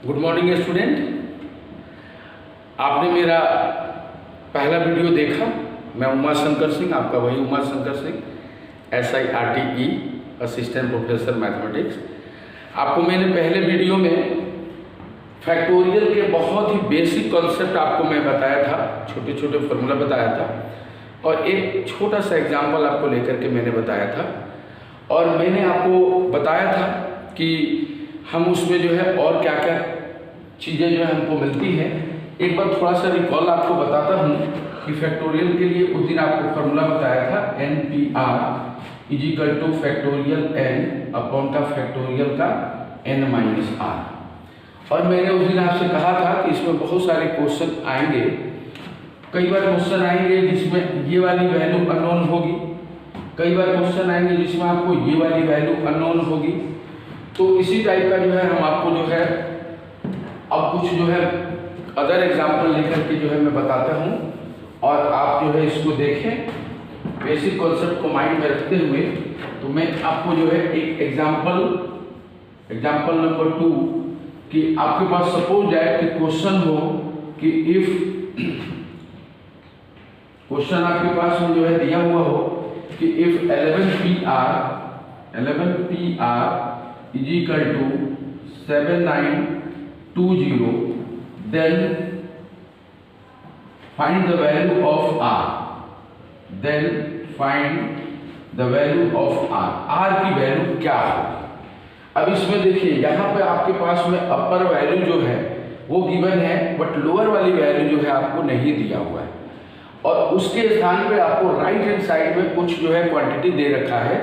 Good morning student. आपने मेरा पहला वीडियो देखा। मैं उमा शंकर सिंह, आपका वही Uma Shankar Singh, SIRTE assistant professor mathematics. आपको मैंने पहले वीडियो में फैक्टोरियल के बहुत ही बेसिक कॉन्सेप्ट आपको मैं बताया था, छोटे छोटे फॉर्मूला बताया था और एक छोटा सा एग्जाम्पल आपको लेकर के मैंने बताया था। और मैंने आपको बताया था कि हम उसमें जो है और क्या क्या चीज़ें जो है हमको मिलती हैं। एक बार थोड़ा सा रिकॉल आपको बताता हूँ कि फैक्टोरियल के लिए उस दिन आपको फार्मूला बताया था NPR is equal to factorial n upon का फैक्टोरियल का n-r। और मैंने उस दिन आपसे कहा था कि इसमें बहुत सारे क्वेश्चन आएंगे। कई बार क्वेश्चन आएंगे जिसमें ये वाली वैल्यू अननोन होगी, कई बार क्वेश्चन आएंगे जिसमें आपको ये वाली वैल्यू अननोन होगी। तो इसी टाइप का जो है हम आपको जो है अब कुछ जो है अदर एग्जाम्पल लेकर के जो है मैं बताता हूँ और आप जो है इसको देखें बेसिक कॉन्सेप्ट को माइंड में रखते हुए। तो मैं आपको जो है एक एग्जाम्पल नंबर 2 कि आपके पास सपोज जाए कि क्वेश्चन हो कि इफ क्वेश्चन आपके पास में जो है दिया हुआ हो कि if 11PR is equal to 7920, then find the value of R. Then find the value of R. R की वैल्यू क्या होगी? अब इसमें देखिए यहाँ पे आपके पास में अपर वैल्यू जो है वो गिवन है, बट लोअर वाली वैल्यू जो है आपको नहीं दिया हुआ है। और उसके स्थान पे आपको राइट हैंड साइड में कुछ जो है क्वांटिटी दे रखा है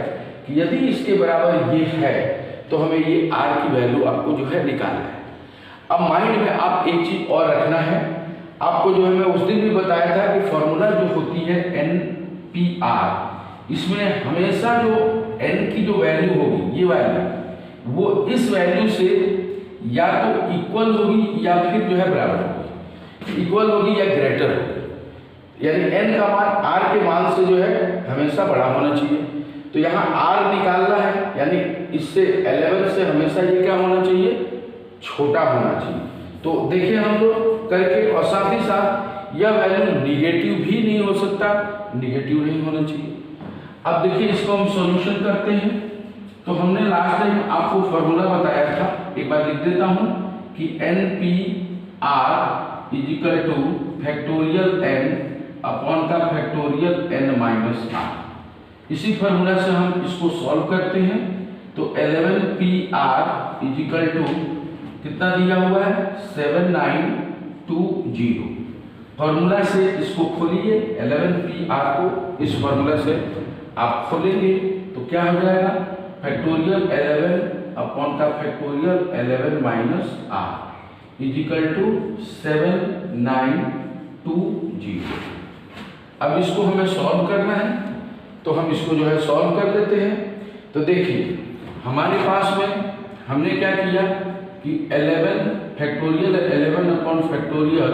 कि यदि इसके बराबर ये है तो हमें ये R की वैल्यू आपको जो है निकालना है। अब माइंड में आप एक चीज और रखना है, आपको जो है मैं उस दिन भी बताया था कि फॉर्मूला जो होती है NPR, इसमें हमेशा जो n की जो वैल्यू होगी ये वैल्यू वो इस वैल्यू से या तो इक्वल होगी या फिर जो है बराबर होगी, इक्वल होगी या ग्रेटर होगी। यानी n का मान R के मान से जो है हमेशा बड़ा होना चाहिए। तो यहाँ R निकालना है, यानी इससे 11 से हमेशा ये क्या होना चाहिए, छोटा होना चाहिए। तो देखिए हम लोग करके, और साथ ही साथ यह वैल्यू निगेटिव भी नहीं हो सकता, निगेटिव नहीं होना चाहिए। अब देखिए इसको हम सॉल्यूशन करते हैं। तो हमने लास्ट टाइम आपको फॉर्मूला बताया था, एक बार लिख देता हूँ कि NPR is equal to factorial n upon का फैक्टोरियल n-r। इसी फॉर्मूला से हम इसको सॉल्व करते हैं। तो 11PR इज इक्वल टू कितना दिया हुआ है 7920। फॉर्मूला से इसको खोलिए, 11PR को इस फॉर्मूला से आप खोलेंगे तो क्या हो जाएगा, फैक्टोरियल 11 अपॉन का factorial 11-r is equal to 7920। अब इसको हमें सॉल्व करना है तो हम इसको जो है सॉल्व कर लेते हैं। तो देखिए हमारे पास में हमने क्या किया कि 11 फैक्टोरियल 11 अपॉन फैक्टोरियल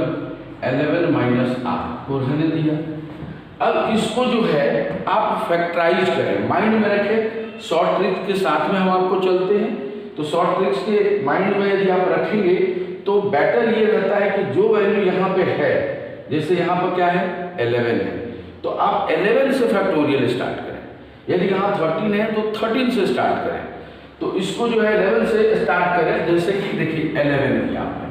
11-r को रहने दिया। अब इसको जो है आप फैक्टराइज करें, माइंड में रखें। शॉर्ट ट्रिक्स के साथ में हम आपको चलते हैं। तो शॉर्ट ट्रिक्स के माइंड में यदि आप रखेंगे तो बेटर ये रहता है कि जो वैल्यू यहाँ पे है, जैसे यहाँ पर क्या है 11 है, तो आप 11 से फैक्टोरियल स्टार्ट करें। यदि यहाँ 13 है तो 13 से स्टार्ट करें। तो इसको जो है 11 से स्टार्ट करें। जैसे कि देखिए 11 किया आपने,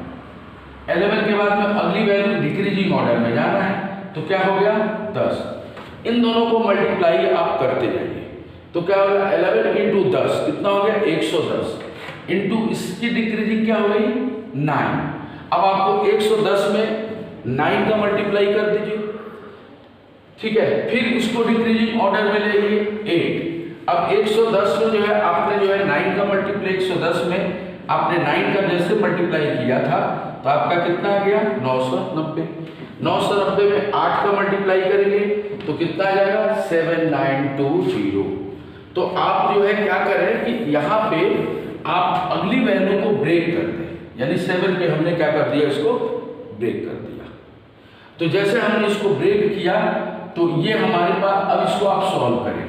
11 के बाद में अगली वैल्यू डिक्रीजिंग ऑर्डर में जाना है, तो क्या हो गया 10। इन दोनों को मल्टीप्लाई आप करते जाइए तो क्या होगा 11 इंटू 10 कितना हो गया 110, इंटू इसकी डिक्रीजिंग क्या हो गई 9। अब आपको 110 में 9 का मल्टीप्लाई कर दीजिए, ठीक है। फिर इसको डिक्रीजिंग ऑर्डर में लेंगे 8। अब 110 में जो है आपने जो है 9 का मल्टीप्लाई 110 में आपने 9 का जैसे मल्टीप्लाई किया था तो आपका कितना आ गया 990। 990 में 8 का मल्टीप्लाई करेंगे तो कितना आ जाएगा 7920। तो आप जो है क्या करें कि यहाँ पे आप अगली वैल्यू को ब्रेक कर दें, यानी 7 पे हमने क्या कर दिया, इसको ब्रेक कर दिया। तो जैसे हमने इसको ब्रेक किया तो ये हमारे पास, अब इसको आप सॉल्व करें।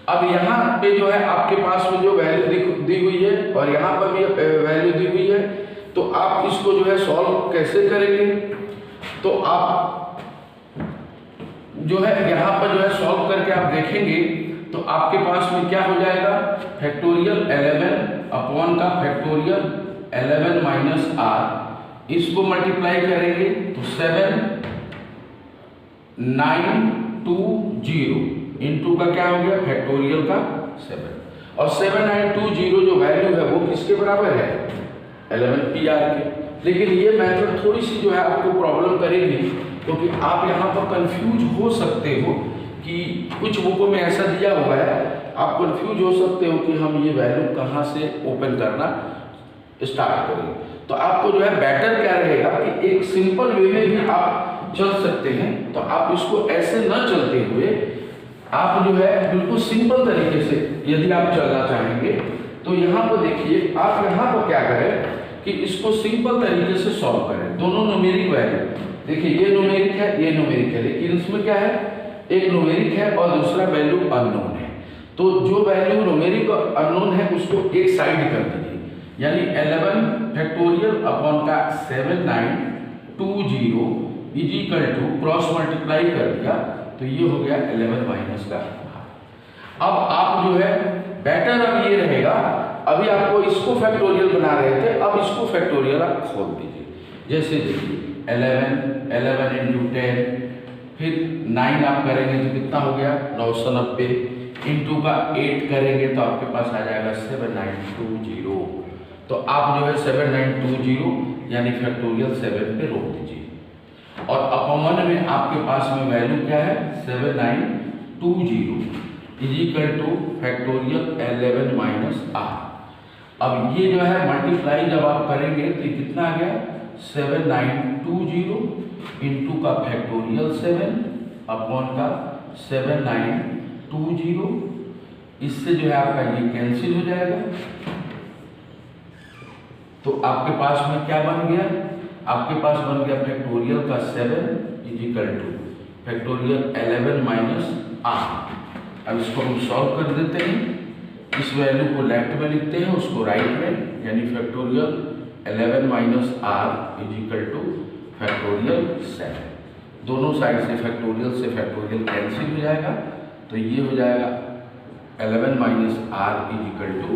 अब यहाँ पे जो है आपके पास में जो वैल्यू दी हुई है और यहाँ पर भी वैल्यू दी हुई है, तो आप इसको जो है सॉल्व कैसे करेंगे, तो आप जो है यहाँ पर जो है सॉल्व करके आप देखेंगे तो आपके पास में क्या हो जाएगा, फैक्टोरियल 11 अपॉन का फैक्टोरियल 11 माइनस आर, इसको मल्टीप्लाई करेंगे तो 7920 इंटू का क्या हो गया, फैक्टोरियल का 7, और 7920 जो वैल्यू है वो किसके बराबर है, 11 PR के। लेकिन ये मेथड थोड़ी सी जो है आपको प्रॉब्लम करेगी, क्योंकि आप यहाँ पर कंफ्यूज हो सकते हो कि कुछ बुकों में ऐसा दिया हुआ है, आप कंफ्यूज हो सकते हो कि हम ये वैल्यू कहाँ से ओपन करना स्टार्ट करें। तो आपको जो है बेटर क्या रहेगा कि एक सिंपल वे में भी आप चल सकते हैं, तो आप इसको ऐसे न चलते हुए आप जो है बिल्कुल सिंपल तरीके से यदि आप चलना चाहेंगे तो यहाँ पर देखिए, आप यहाँ पर क्या करें कि इसको सिंपल तरीके से सॉल्व करें। दोनों न्यूमेरिक वैल्यू, देखिए ये न्यूमेरिक है, ये न्यूमेरिक है, लेकिन इसमें क्या है, एक न्यूमेरिक है और दूसरा वैल्यू अननोन है। तो जो वैल्यू न्यूमेरिक और अननोन है उसको एक साइड कर दीजिए, यानी 11 फैक्टोरियल अपॉन का 7920 is equal to cross multiply कर दिया तो ये हो गया 11 माइनस का। अब आप जो है बेटर अब ये रहेगा, अभी आपको इसको फैक्टोरियल बना रहे थे, अब इसको फैक्टोरियल आप खोल दीजिए। जैसे देखिए 11 इंटू 10, फिर 9 आप करेंगे तो कितना हो गया 990, इंटू का 8 करेंगे तो आपके पास आ जाएगा 7920। तो आप जो है 7920 यानी फैक्टोरियल 7 पे रोक दीजिए, और अपॉन में आपके पास में वैल्यू क्या है 7920 is equal to factorial 11 minus R. अब ये जो है मल्टीप्लाई जब आप करेंगे तो कितना आ गया 7920 इंटू का फैक्टोरियल 7 अपॉन का 7920, इससे जो है आपका ये कैंसिल हो जाएगा। तो आपके पास में क्या बन गया, आपके पास बन गया फैक्टोरियल का 7 is equal to factorial 11 minus R. अब इसको हम सॉल्व कर देते हैं, इस वैल्यू को लेफ्ट में लिखते हैं, उसको राइट में, यानी factorial 11 minus R is equal to factorial 7। दोनों साइड से फैक्टोरियल से फैक्टोरियल कैंसिल हो जाएगा, तो ये हो जाएगा 11 minus R is equal to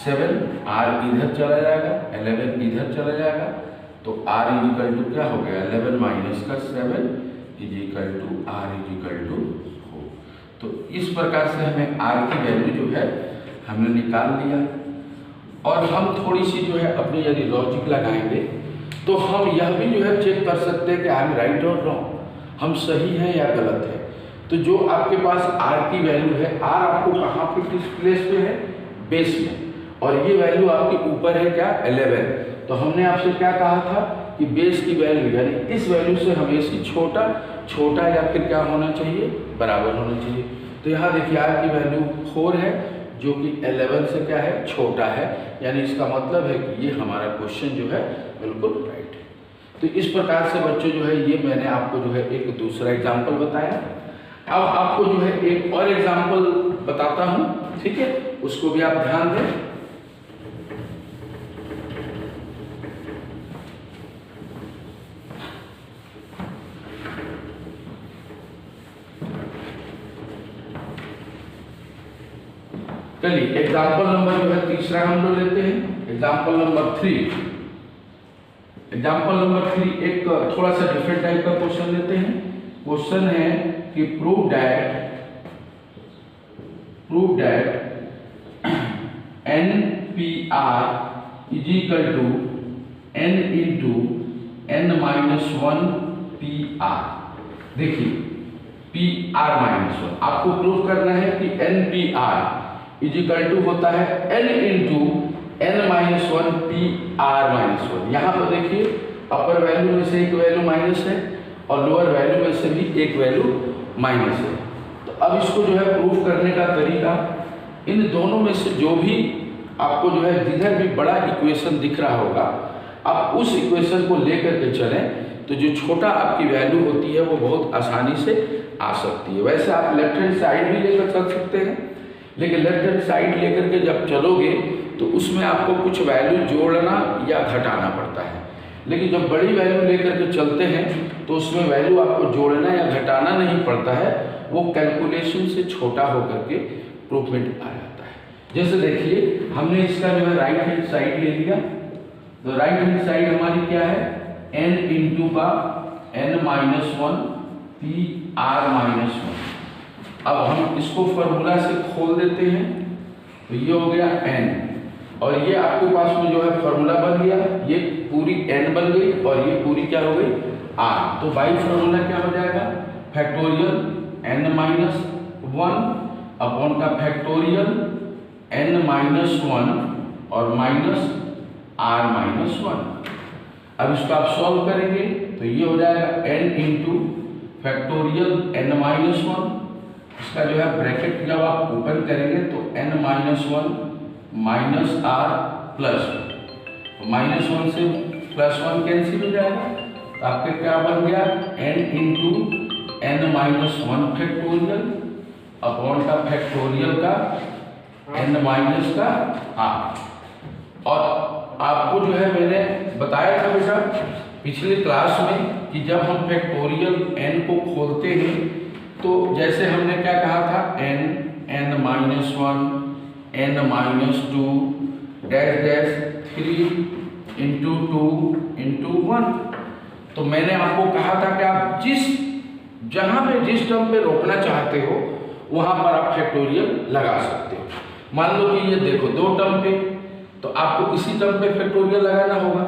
7, R इधर चला जाएगा, 11 इधर चला जाएगा, तो आर इज इक्वल टू क्या हो गया 11 माइनस का 7 is equal to R is equal to 4। तो इस प्रकार से हमें आर की वैल्यू जो है हमने निकाल लिया, और हम थोड़ी सी जो है अपनी यदि लॉजिक लगाएंगे तो हम यह भी जो है चेक कर सकते हैं कि आई एम राइट और रॉन्ग, हम सही हैं या गलत है। तो जो आपके पास आर की वैल्यू है, आर आपको कहाँ पे किस प्लेस पे है, बेस में, और ये वैल्यू आपके ऊपर है क्या 11। तो हमने आपसे क्या कहा था कि बेस की वैल्यू यानी इस वैल्यू से हमेशा छोटा या फिर क्या होना चाहिए, बराबर होना चाहिए। तो यहाँ देखिए आर की वैल्यू 4 है, जो कि 11 से क्या है, छोटा है, यानी इसका मतलब है कि ये हमारा क्वेश्चन जो है बिल्कुल राइट है। तो इस प्रकार से बच्चों जो है ये मैंने आपको जो है एक दूसरा एग्जाम्पल बताया। अब आपको जो है एक और एग्जाम्पल बताता हूँ, ठीक है, उसको भी आप ध्यान दें। चलिए एग्जाम्पल नंबर जो है तीसरा हम लोग लेते हैं, एग्जाम्पल नंबर 3। एग्जाम्पल नंबर 3 एक थोड़ा सा डिफरेंट टाइप का क्वेश्चन लेते हैं। क्वेश्चन है कि prove that NPR is equal to N into N-1 PR। देखिए PR-1 आपको प्रूव करना है कि NPR इज इक्वल टू होता है N इंटू N-1 PR-1। यहाँ पर देखिए अपर वैल्यू में से एक वैल्यू माइनस है और लोअर वैल्यू में से भी एक वैल्यू माइनस है। तो अब इसको जो है प्रूफ करने का तरीका, इन दोनों में से जो भी आपको जो है जिधर भी बड़ा इक्वेशन दिख रहा होगा आप उस इक्वेशन को लेकर के चलें, तो जो छोटा आपकी वैल्यू होती है वो बहुत आसानी से आ सकती है। वैसे आप लेफ्ट हैंड साइड भी लेकर चल सकते हैं, लेकिन लेफ्ट हैंड साइड लेकर के जब चलोगे तो उसमें आपको कुछ वैल्यू जोड़ना या घटाना पड़ता है। लेकिन जब बड़ी वैल्यू लेकर के चलते हैं तो उसमें वैल्यू आपको जोड़ना या घटाना नहीं पड़ता है, वो कैलकुलेशन से छोटा होकर के प्रूफमेंट आ जाता है। जैसे देखिए हमने इसका जो है राइट हैंड साइड ले लिया, तो राइट हैंड साइड हमारी क्या है, n इंटू का n-1 PR-1। अब हम इसको फॉर्मूला से खोल देते हैं, तो ये हो गया n, और ये आपके पास में जो है फॉर्मूला बन गया, ये पूरी n बन गई और ये पूरी क्या हो गई r। तो बाई फॉर्मूला क्या हो जाएगा, फैक्टोरियल n-1 अपॉन का फैक्टोरियल n-1 और माइनस r-1। अब इसको आप सॉल्व करेंगे तो ये हो जाएगा n इंटू फैक्टोरियल n-1, इसका जो है ब्रैकेट जब आप ओपन करेंगे तो n-1 माइनस r प्लस -1 से +1 कैंसिल हो जाएगा, तो आपके क्या बन गया n into n-1 factorial upon का फैक्टोरियल का n- का r। और आपको जो है मैंने बताया था बेटा पिछले क्लास में कि जब हम फैक्टोरियल n को खोलते हैं तो जैसे हमने क्या कहा था, n-1 n-2 dash dash 3 into 2 into 1। तो मैंने आपको कहा था कि आप जहाँ पे जिस टर्म पे रोकना चाहते हो वहाँ पर आप फैक्टोरियल लगा सकते हो। मान लो कि ये देखो दो टर्म पे, तो आपको इसी टर्म पे फैक्टोरियल लगाना होगा।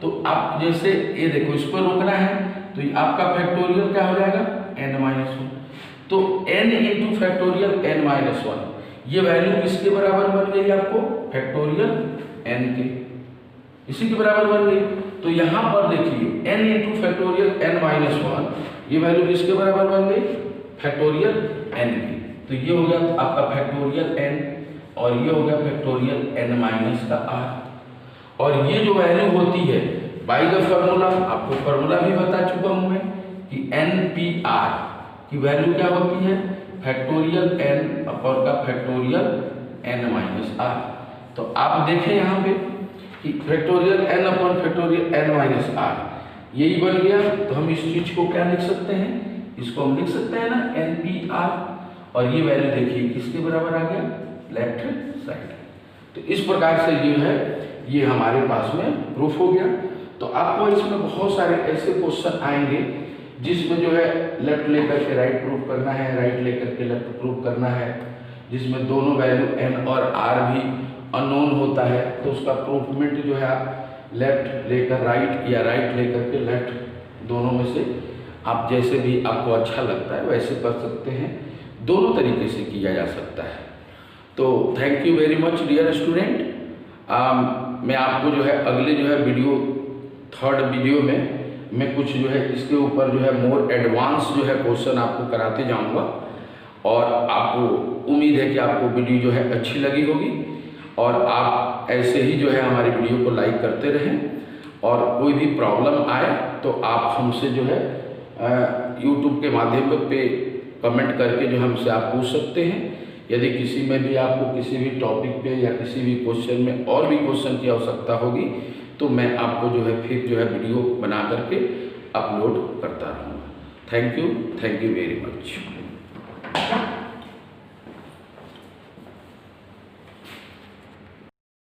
तो आप जैसे ये देखो इस पर रोकना है तो ये आपका फैक्टोरियल क्या हो जाएगा n-1। तो n इंटू फैक्टोरियल n-1 ये वैल्यू किसके बराबर बन गई आपको, फैक्टोरियल n के, इसी के बराबर बन गई। तो यहाँ पर देखिए n इंटू फैक्टोरियल n-1 ये वैल्यू किसके बराबर बन गई, फैक्टोरियल n की। तो ये हो गया आपका फैक्टोरियल n और ये हो गया फैक्टोरियल n- का r। और ये जो वैल्यू होती है बाई द फार्मूला, आपको फार्मूला भी बता चुका हूँ मैं कि NPR की वैल्यू क्या होती है, फैक्टोरियल n अपॉन का फैक्टोरियल n-r। तो आप देखें यहाँ पे कि factorial n upon factorial n-r यही बन गया। तो हम इस चीज को क्या लिख सकते हैं, इसको हम लिख सकते हैं ना NPR, और ये वैल्यू देखिए किसके बराबर आ गया, लेफ्ट साइड। तो इस प्रकार से जो है ये हमारे पास में प्रूफ हो गया। तो आपको इसमें बहुत सारे ऐसे क्वेश्चन आएंगे जिसमें जो है लेफ्ट लेकर के राइट प्रूफ करना है, राइट लेकर के लेफ्ट प्रूफ करना है, जिसमें दोनों वैल्यू n और r भी अननोन होता है। तो उसका प्रूफमेंट जो है आप लेफ्ट लेकर राइट या राइट लेकर के लेफ्ट, दोनों में से आप जैसे भी आपको अच्छा लगता है वैसे कर सकते हैं। दोनों तरीके से किया जा सकता है। तो thank you very much dear student. मैं आपको जो है अगले जो है वीडियो, थर्ड वीडियो में मैं कुछ जो है इसके ऊपर जो है मोर एडवांस जो है क्वेश्चन आपको कराते जाऊंगा। और आपको उम्मीद है कि आपको वीडियो जो है अच्छी लगी होगी, और आप ऐसे ही जो है हमारी वीडियो को लाइक करते रहें। और कोई भी प्रॉब्लम आए तो आप हमसे जो है यूट्यूब के माध्यम पे कमेंट करके जो हमसे आप पूछ सकते हैं। यदि किसी में भी आपको किसी भी टॉपिक पे या किसी भी क्वेश्चन में और भी क्वेश्चन की आवश्यकता होगी तो मैं आपको जो है फिर जो है वीडियो बना करके अपलोड करता रहूँगा। Thank you very much.